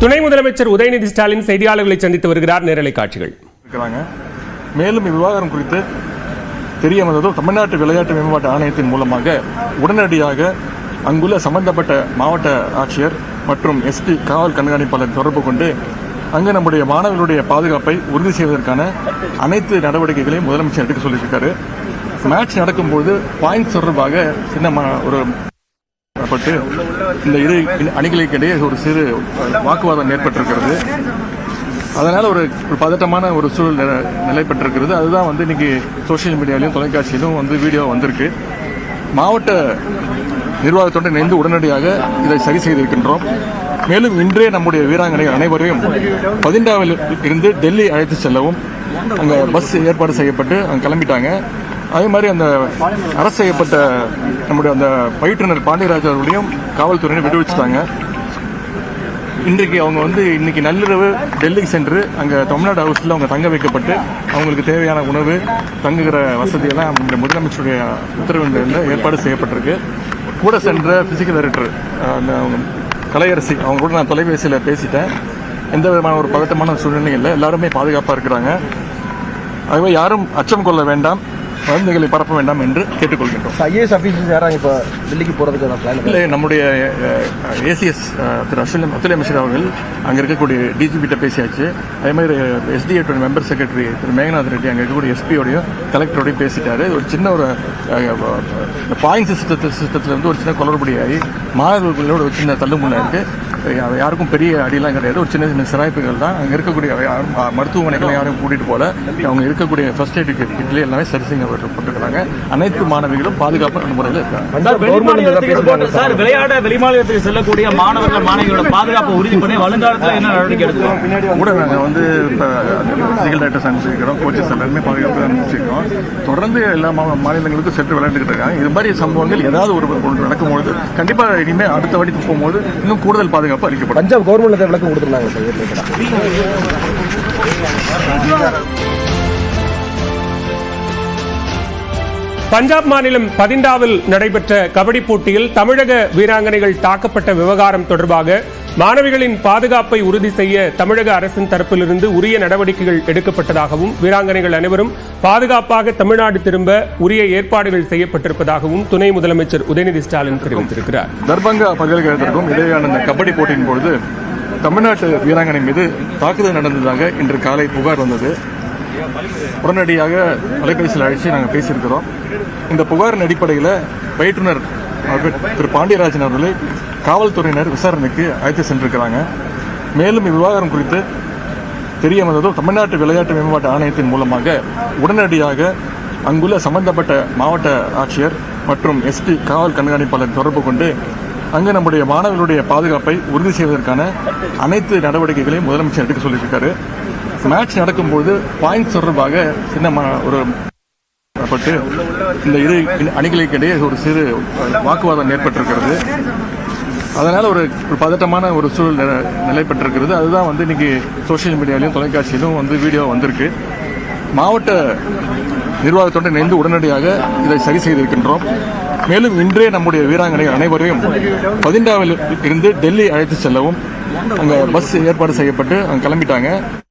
துணை முதலமைச்சர் உதயநிதி ஸ்டாலின் செய்தியாளர்களை சந்தித்து வருகிறார். நேரலை காட்சிகள். மேலும் விவகாரம் குறித்து தெரிய வந்ததோ தமிழ்நாட்டு விளையாட்டு மேம்பாட்டு ஆணையத்தின் மூலமாக உடனடியாக அங்குள்ள சம்பந்தப்பட்ட மாவட்ட ஆட்சியர் மற்றும் எஸ்பி காவல் கண்காணிப்பாளர் தொடர்பு கொண்டு அங்கு நம்முடைய மாணவர்களுடைய பாதுகாப்பை உறுதி செய்வதற்கான அனைத்து நடவடிக்கைகளையும் முதலமைச்சர் எடுக்க சொல்லியிருக்காரு. மேட்ச் நடக்கும்போது பாயிண்ட்ஸ் தொடர்பாக சின்ன ஒரு இந்த இரு அணிகளுக்கு இடையே ஒரு சிறு வாக்குவாதம் ஏற்பட்டிருக்கிறது. அதனால ஒரு பதட்டமான ஒரு சூழல் நிலைப்பட்டிருக்கிறது. அதுதான் இன்னைக்கு சோசியல் மீடியாலையும் தொலைக்காட்சியிலும் வீடியோ வந்திருக்கு. மாவட்ட நிர்வாகத்தோடு இணைந்து உடனடியாக இதை சரி செய்திருக்கின்றோம். மேலும் இன்றே நம்முடைய வீராங்கனைகள் அனைவரையும் பதிண்டாவில் இருந்து டெல்லி அழைத்து செல்லவும் அங்கே பஸ் ஏற்பாடு செய்யப்பட்டு அங்கே கிளம்பிட்டாங்க. அதே மாதிரி அந்த அரசு செய்யப்பட்ட நம்முடைய அந்த பயிற்றுனர் பாண்டியராஜ் அவர்களையும் காவல்துறையினர் விடுவிச்சுட்டாங்க. இன்றைக்கு அவங்க இன்னைக்கு நள்ளிரவு டெல்லிக்கு சென்று அங்கே தமிழ்நாடு ஹவுஸில் அவங்க தங்க வைக்கப்பட்டு அவங்களுக்கு தேவையான உணவு தங்குகிற வசதியெல்லாம் நம்முடைய முதலமைச்சருடைய உத்தரவில் ஏற்பாடு செய்யப்பட்டிருக்கு. கூட சென்ற பிசிக்கல் டைரக்டர் அந்த கலையரசி அவங்க கூட நான் தொலைபேசியில் பேசிட்டேன். எந்த விதமான ஒரு பதட்டமான சூழ்நிலையும் இல்லை, எல்லாருமே பாதுகாப்பாக இருக்கிறாங்க. ஆகவே யாரும் அச்சம் கொள்ள வேண்டாம், வதந்திகளை பரப்ப வேண்டாம் என்று கேட்டுக்கொள்கின்றோம். ஐஏஎஸ் ஆஃபீஸர்ஸ் யாரும் இப்போ டெல்லிக்கு போகிறதுக்கு இல்லை, நம்முடைய ஏசிஎஸ் திரு அத்துலை மிஸ்ரா அவர்கள் அங்கே இருக்கக்கூடிய டிஜிபிட்ட பேசியாச்சு. அதே மாதிரி எஸ்டிஏ மெம்பர் செக்ரட்டரி திரு மேகநாத் ரெட்டி அங்கே இருக்கக்கூடிய எஸ்பியோடையும் கலெக்டரோடையும் பேசிட்டாரு. ஒரு சின்ன ஒரு பாயிண்ட் சிஸ்டத்தில் ஒரு சின்ன குளறுபடியாகி மாணவர்களோட ஒரு சின்ன தள்ளுமுள்ள இருக்குது. யாருக்கும் பெரிய அடியெல்லாம் கிடையாது, ஒரு சின்ன சின்ன சிராய்ப்புகள் தான். அங்கே இருக்கக்கூடிய மருத்துவமனைகளை யாரும் கூட்டிகிட்டு போல அவங்க இருக்கக்கூடிய ஃபர்ஸ்ட் எய்ட் கிட்ல எல்லாமே சரி செய்யப்பட்டிருக்கிறாங்க. அனைத்து மாணவிகளும் பாதுகாப்பான முறையில் இருக்காங்க. வெளிமாநிலத்துக்கு செல்லக்கூடிய மாணவர்கள் மாணவிகளோட பாதுகாப்பு உறுதி பண்ணி வருங்காலத்தில் என்ன நடவடிக்கை எடுக்கிறோம் கூட நாங்கள் பிசிக்கல் டைரக்டர்ஸ் அனுப்பிச்சிருக்கிறோம், கோச்சஸ் எல்லாருமே பாதுகாப்பு அனுப்பிச்சிருக்கோம். தொடர்ந்து எல்லா மாநிலங்களுக்கும் சென்று விளையாண்டுகிட்டு இருக்காங்க. இது மாதிரி சம்பவங்கள் ஏதாவது ஒரு நடக்கும்போது கண்டிப்பாக இனிமேல் அடுத்த வாட்டி போகும்போது இன்னும் கூடுதல் பாதுகாப்பு அளிக்கப்படும். பஞ்சாப் கவர்மெண்ட் விளக்கம் கொடுத்துருந்தாங்க. பஞ்சாப் மாநிலம் பதிண்டாவில் நடைபெற்ற கபடி போட்டியில் தமிழக வீராங்கனைகள் தாக்கப்பட்ட விவகாரம் தொடர்பாக மாணவிகளின் பாதுகாப்பை உறுதி செய்ய தமிழக அரசின் தரப்பிலிருந்து உரிய நடவடிக்கைகள் எடுக்கப்பட்டதாகவும் வீராங்கனைகள் அனைவரும் பாதுகாப்பாக தமிழ்நாடு திரும்ப உரிய ஏற்பாடுகள் செய்யப்பட்டிருப்பதாகவும் துணை முதலமைச்சர் உதயநிதி ஸ்டாலின் தெரிவித்திருக்கிறார். தர்பங்கா பல்கலைக்கழகத்திற்கும் இடையேயான இந்த கபடி போட்டியின் பொழுது தமிழ்நாட்டு வீராங்கனை மீது தாக்குதல் நடந்ததாக இன்று காலை புகார் வந்தது. உடனடியாக தொலைபேசியில் அழைச்சி நாங்கள் பேசியிருக்கிறோம். இந்த புகாரின் அடிப்படையில் பயிற்றுனர் திரு பாண்டியராஜன் அவர்களை காவல்துறையினர் விசாரணைக்கு அழைத்து சென்றிருக்கிறாங்க. மேலும் விவகாரம் குறித்து தெரிய வந்ததோ தமிழ்நாட்டு விளையாட்டு மேம்பாட்டு ஆணையத்தின் மூலமாக உடனடியாக அங்குள்ள சம்பந்தப்பட்ட மாவட்ட ஆட்சியர் மற்றும் எஸ்பி காவல் கண்காணிப்பாளர் தொடர்பு கொண்டு அங்கு நம்முடைய மாணவர்களுடைய பாதுகாப்பை உறுதி செய்வதற்கான அனைத்து நடவடிக்கைகளையும் முதலமைச்சர் எடுக்க சொல்லியிருக்காரு. மேட்ச் நடக்கும்போது பாயிண்ட்ஸ் தொடர்பாக சின்ன ஒரு இந்த இரு அணிகளுக்கு இடையே ஒரு சிறு வாக்குவாதம் ஏற்பட்டிருக்கிறது. அதனால ஒரு பதட்டமான ஒரு சூழல் நிலைப்பட்டிருக்கிறது. அதுதான் இன்னைக்கு சோசியல் மீடியாலையும் தொலைக்காட்சியிலும் வீடியோ வந்திருக்கு. மாவட்ட நிர்வாகத்தோடு இணைந்து உடனடியாக இதை சரி செய்திருக்கின்றோம். மேலும் இன்றே நம்முடைய வீராங்கனைகள் அனைவரையும் பதிண்டாவில் இருந்து டெல்லி அழைத்து செல்லவும் அங்கே பஸ் ஏற்பாடு செய்யப்பட்டு அங்கே கிளம்பிட்டாங்க.